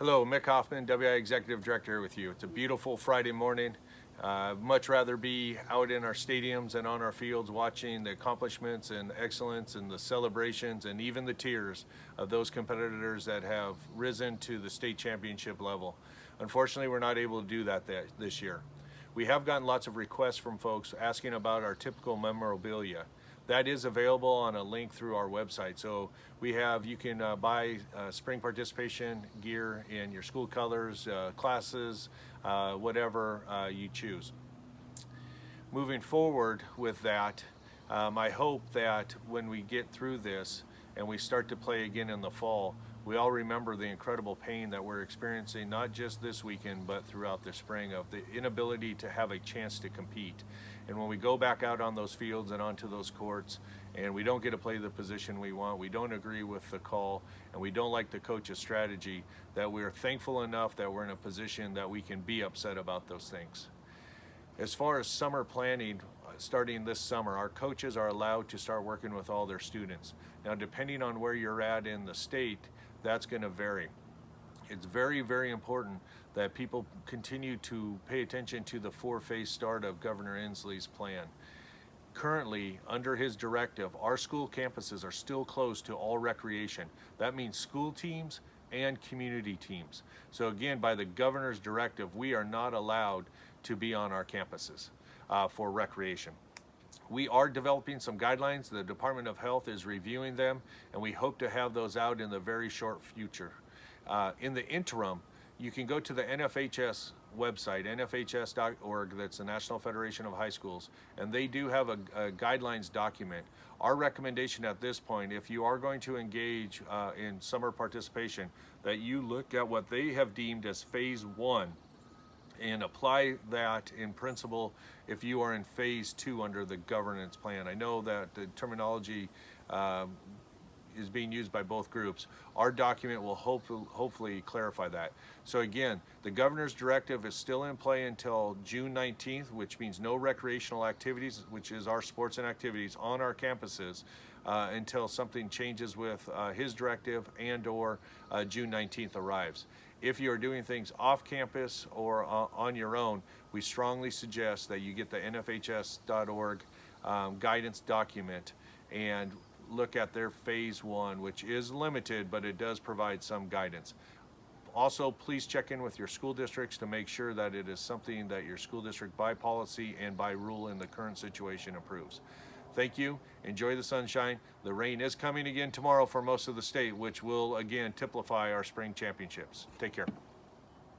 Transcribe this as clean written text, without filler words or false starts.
Hello, Mick Hoffman, WI Executive Director here with you. It's a beautiful Friday morning. Much rather be out in our stadiums and on our fields watching the accomplishments and excellence and the celebrations and even the tears of those competitors that have risen to the state championship level. Unfortunately, we're not able to do that this year. We have gotten lots of requests from folks asking about our typical memorabilia. That is available on a link through our website. So you can buy spring participation gear in your school colors, classes, whatever you choose. Moving forward with that, I hope that when we get through this and we start to play again in the fall, we all remember the incredible pain that we're experiencing, not just this weekend, but throughout the spring, of the inability to have a chance to compete. And when we go back out on those fields and onto those courts, and we don't get to play the position we want, we don't agree with the call, and we don't like the coach's strategy, that we're thankful enough that we're in a position that we can be upset about those things. As far as summer planning, starting this summer, our coaches are allowed to start working with all their students. Now, depending on where you're at in the state, that's going to vary. It's very, very important that people continue to pay attention to the four-phase start of Governor Inslee's plan. Currently, under his directive, our school campuses are still closed to all recreation. That means school teams and community teams. So again, by the governor's directive, we are not allowed to be on our campuses for recreation. We are developing some guidelines. The Department of Health is reviewing them, and we hope to have those out in the very short future. In the interim, you can go to the NFHS website, nfhs.org, that's the National Federation of High Schools, and they do have a guidelines document. Our recommendation at this point, if you are going to engage in summer participation, that you look at what they have deemed as phase 1 and apply that in principle if you are in phase 2 under the governance plan. I know that the terminology is being used by both groups. Our document will hopefully clarify that. So again, the governor's directive is still in play until June 19th, which means no recreational activities, which is our sports and activities on our campuses, until something changes with his directive and/or June 19th arrives. If you are doing things off campus or on your own, we strongly suggest that you get the nfhs.org guidance document and look at their phase 1, which is limited, but it does provide some guidance. Also, please check in with your school districts to make sure that it is something that your school district by policy and by rule in the current situation approves. Thank you. Enjoy the sunshine. The rain is coming again tomorrow for most of the state, which will again typify our spring championships. Take care.